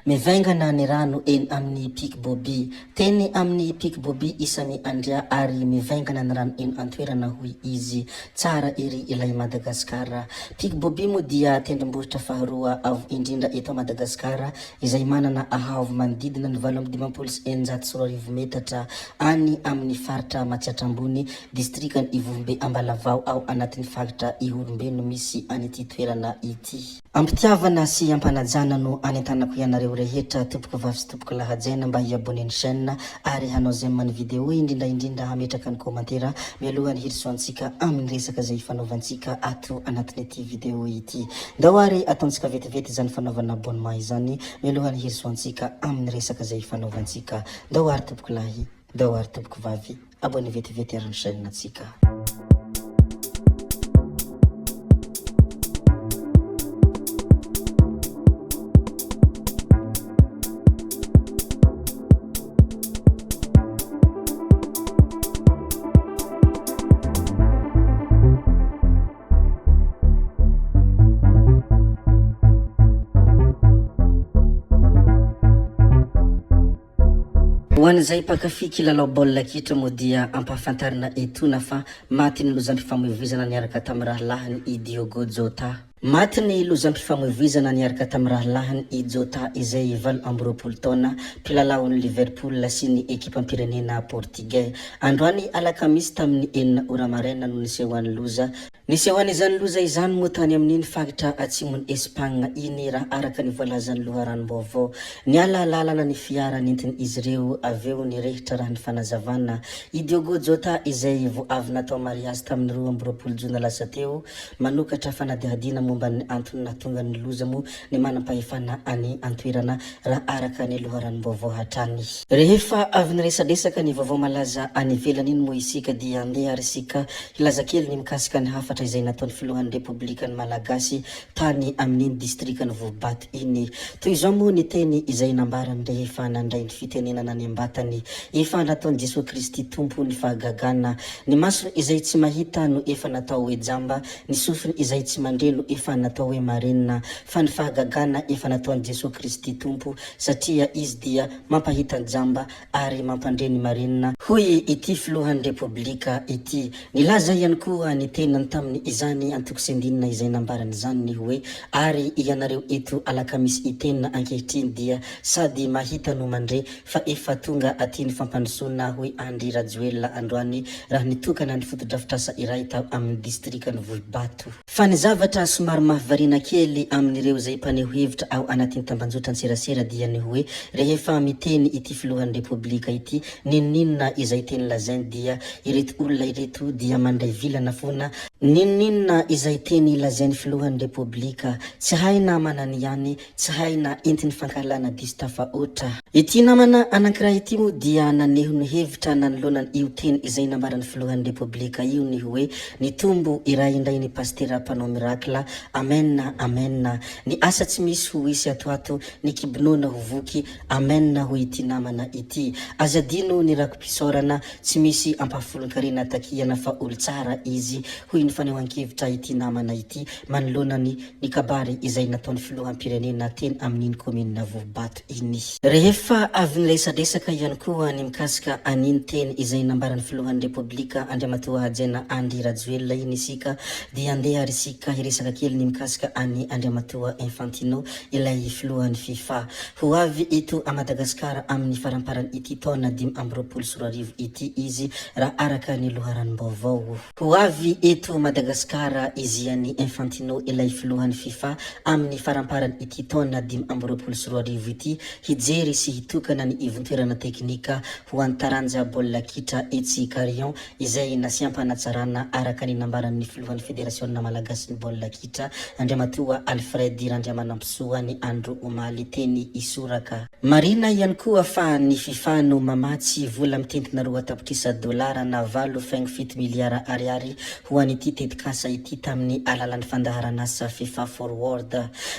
Mivaingana ny rano eny amin'ny Pic Bobby. Teny amin'ny Pic Bobby isany andria ary mivaingana ny rano eny antoerana hoy izy tsara ery ilay Madagasikara. Pic Bobby moa dia tendrombohitra faharoa avo indrindra eto Madagasikara izay manana ahavo manodidina ny 840 metatra any amin'ny faritra Matsiatra Ambony, distrikany Ivovombe Ambalavao ao anatin'ny faritra Ihorombe no misy an'ity toerana ity. Ampitiavana sy ampanajana no anentanako ianareo rehetra tompoko vavy sy tompoko lahajaina mba hiabone ny chaîne ary hanao j'aime ny vidéo indrindra hametraka ny commentaire mialohany hirsoantsika amin'ny resaka zay fanaovantsika ato anatin'ity vidéo ity. Ndao ary ataontsika vetivety zany fanaovana abonnement izany mialohany hirsoantsika amin'ny resaka zay fanaovantsika. Ndao ary tompoko lahy, ndao ary tompoko vavy, abone vetivety ary ny chaîne atsika. Hoan'izay mpakafy kilalao baolina kitra moa dia ampahafantarina etona fa maty ny lozam-pifamoivoizana niaraka tamin'ny rahalahiny i Diogo Jota. Maty ny lozam-pifamoivoizana niaraka tamin'ny rahalahiny i Jota izay 20 taona mpilalao-ny Liverpool sy ny ekipam-pirenena Portugais. Androany alakamisy tamin'ny 4 ora maraina no niseho an'ny loza. Niseho an'izany loza izany moa tany amin'ny faritra atsimony Espagne iny raha araka ny voalazan'ny loharanom-baovao. Niala lalana ny fiara nentiny izy ireo aveo nirehitra raha ny fanazavana i Diogo Jota izay vo avy natao mariazy tamin'ny 12 jona lasa teo, manokatra fanadihadina momba ny antony nahatonga ny loza moa ny manam-pahefana any antoerana raha araka ny loharanom-baovao hatrany. Rehefa avy niresadresaka ny vaovao malaza any ivelany iny moa isika dia andeha ary isika hilaza kely ny mikasika ny hafatra izay nataon'ny filohan'ny Republikan'ny Malagasy tany amin'ny distrikany Vovabato iny. Toy izao moa ny teny izay nambarany rehefa nandray ny fitenenana ny ambatany: efa nataon'i Jesosy Kristy tompo ny fahagagana, ny masony izay tsy mahita no efa natao hoe jamba, ny sofiny izay tsy mandre no efa natao hoe marenina, fa ny fahagagana efa nataon'i Jesosy Kristy tompo satria izy dia mampahita ny jamba ary mampandre ny marenina, hoy ity filohan'ny Republika ity. Nilaza ihany koa ny tenany tamin'ny izany antokosendinina izay nambarany izany ny hoe: ary ianareo eto alakamisy itenina ankehitriny dia sady mahita no mandre fa efa tonga aty ny fampandrosoana hoe Andry Rajoelina androany raha nitokana ny fotodrafitrasa iray tao amin'ny distrikany Vovabato. Fa ny zavatra somary mahavarina kely amin'ireo zay mpaneho hevitra ao anatin'ny tambanjotra serasera dia ny hoe rehefa miteny ity filohan'ny Republika ity ninona izay teny lazainy dia ireto olona ireto dia mandray vilana foana. Ninona izay teny lazainy filohan'ny Republika tsy haina manany ihany, tsy haina entiny fankalana diso tafahoatra. Ity namana anankiray ity moa dia naneho ny hevitra nanoloana io teny izay nambaran'ny filohan'ny Republika io ny hoe: ny tombo iray indray ny pastera mpanao mirakla, amen amen. Ny asa tsy misy ho isy atoato, ny kibinona ho voky, amen ho ity namana ity. Azadino ny rakom-pisaorana, tsy misy ampahafolon-karena takihana fa olo tsara izy, hoy ny fanehoan-kevitra ity namana ity manoloana ny kabary izay nataon'ny filoham-pirenena teny amin'iny komina Vovabato iny. Rehefa avy niresadresaka ihany koa ny mikasika an'iny teny izay nambaran'ny filohan'ny Republika Andriamatoa Hajaina Andry Rajoelina iny isika dia andeha ary isika hiresaka kely ny mikasika any Andriamatoa Infantino ilay filohan'ny FIFA. Ho avy eto a Madagasikara amin'ny faramparany ity taona 2024 ity izy raha araka ny loharanom-baovao. Ho avy eto Madagasikara izy any Infantino ilay filohan'ny FIFA amin'ny faramparany ity taona 2024 ity hijery sy hitokana ny ivontoerana teknika ho an'ny taranja baolina kitra Etsy Carillon izay nasiam-panatsarana araka ny nambaran'ny filohan'ny federasiona malagasy ny baolina kitra Andriamatoa Alfred Randriamanampisoa ny Andro Omaly teny isoraka. Marina ihany koa fa ny FIFA no mamatsy vola mitentina 2 tapitrisa dolara na 7.7 miliara ariary ho an'ity tetikasa ity tamin'ny alalan'ny fandaharana asa FIFA Forward.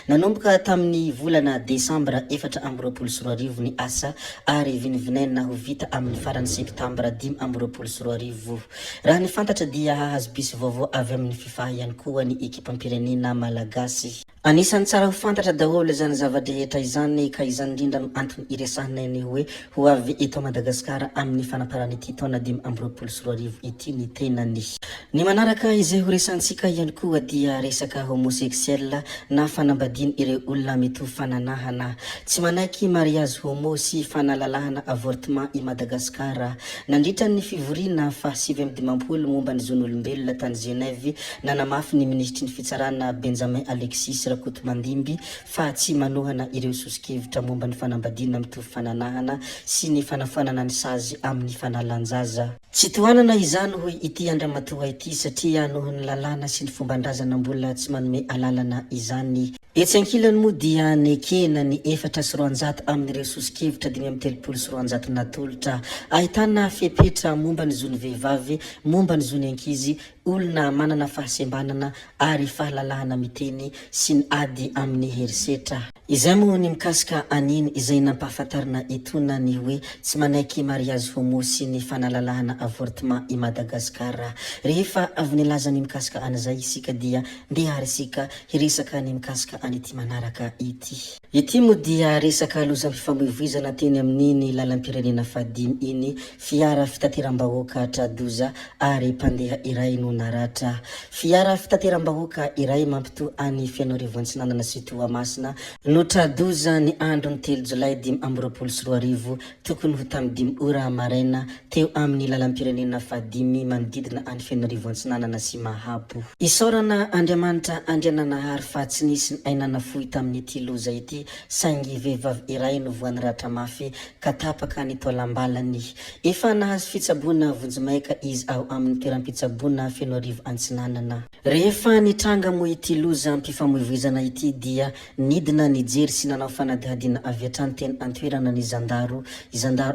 Nanomboka tamin'ny volana Desambra 2024 ny asa ary vinivinaina ho vita amin'ny farany Septambra 2024. Raha ny fantatra dia hahazo bisy vaovao avy amin'ny FIFA ihany koa ny ekipam-pirenena malagasy. Anisan'ny tsara ho fantatra daholo zany zavadrehetra izany ka izany indrindra no antony iresahanay ny hoe ho avy eto Madagasikara amin'ny fanaparan'ity taona 2024 ity ny tenany. Ny manaraka izay ho resantsika ihany koa dia resaka homosexuel na fanambadiany ireo olona mety ho fananahana. Tsy manaiky mariage homo sy fanalalahana avortement i Madagasikara. Nandritra ny fivoriana fa 7 momba ny zon'olombelona tany Genève nanamafy ny ministry ny fitsarana Benjamin Alexis Rakotomandimby fa tsy manohana ireo sosikevitra momba ny fanambadiana mitovy fananahana sy ny fanafanana ny sazy amin'ny fanalanjaza. Tsy toanana izany hoy ity andramatoa ity satria noho ny lalàna sy ny fombandrazana mbola tsy manome alalana izany. Etsy ankilany moa dia nekena ny 400 amin'ireo sosikevitra 530 natolotra. Ahitana fepetra momba ny zony vehivavy, momba ny zony ankizy, olona manana fahasembanana ary fahalalahana miteny sy ny ady amin'ny herisetra. Izay moa ny mikasika aniny izay nampahafantarina etona ny hoe tsy manaiky mariage homo sy ny fanalalahana avortement i Madagasikara. Rehefa avy nilaza ny mikasika an'izay isika dia ndeha harisika hiresaka ny mikasika an'ity manaraka ity. Ity moa dia resaka lozam-pifamoivoizana teny amin'iny lalam-pirenena fahadimy iny fiara fitateram-bahoaka Tradoza ary mpandeha iray no naratra. Fiara fitateram-bahoaka iray mampitoa any Fianareva Antsinanana sy Toamasina no Tradoza ny andro ny 3 Jolay 2024 tokony ho tamin'ny 5 ora maraina teo amin'ny lalam-pirenena fahadimy manodidina any Fianareva Antsinanana sy Mahabo. Isaorana Andriamanitra andriananahary fa tsy nisy ny ainana fohy tamin'ity loza ity saingy vehivavy iray no voan'ny ratra mafy ka tapaka ny toalambalany. Efa nahazo fitsaboana vonjimaika izy ao amin'ny toeram-pitsaboana Fianareva Antsinanana. Rehefa nitranga moa ity loza mpifamoivoizana ity dia nidina nijery sy nanao fanadihadiana avy hatrany teny antoerana ny zandaro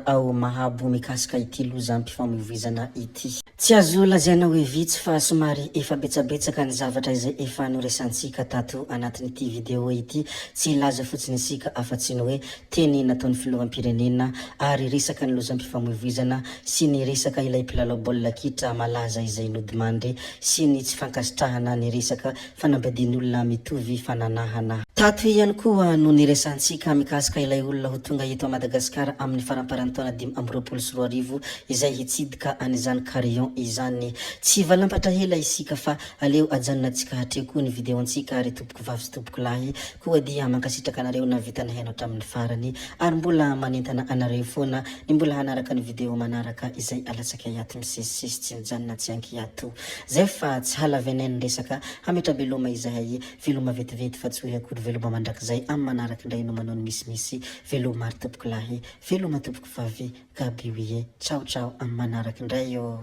ao Mahabo mikasika ity loza mpifamoivoizana ity. Tsy azo lazaina hoe vitsy fa somary efa betsabetsaka ny zavatra izay efa noresantsika tato anatin'ity video ity. Tsy laza fotsiny isika afa-tsy ny hoe teny nataon'ny filoham-pirenena ary resaka ny lozam-pifamoivoizana sy ny resaka ilay mpilalao baolina kitra malaza izay nodimandry sy ny tsy fankasitrahana ny resaka fanambadian'olona mitovy fananahana. Tato ihany koa no niresantsika mikasika ilay olona ho tonga eto Madagasikara amin'ny faramparan'ny taona 2024 izay hitsidika an'izany Carillon izany. Tsy valampatra hela isika fa aleo ajanonantsika hatrea koa ny videontsika ary tompoko vavy sy tompoko lahy koa dia mankasitraka anareo na vitana hainao hatramin'ny farany ary mbola manentana anareo foana ny mbola hanaraka ny video manaraka izay alatsaka hiato misesisesy tsy mijanona tsy anky ato. Zay fa tsy halavenay ny resaka hametra veloma izahay veloma vetivety fa tsy hoe akory veloma mandrakizay amin'ny manaraka indray no manao ny misimisy veloma maro tompoko lahy veloma tompoko vavy gaby wie ciao ciao amin'ny manaraka indray yo.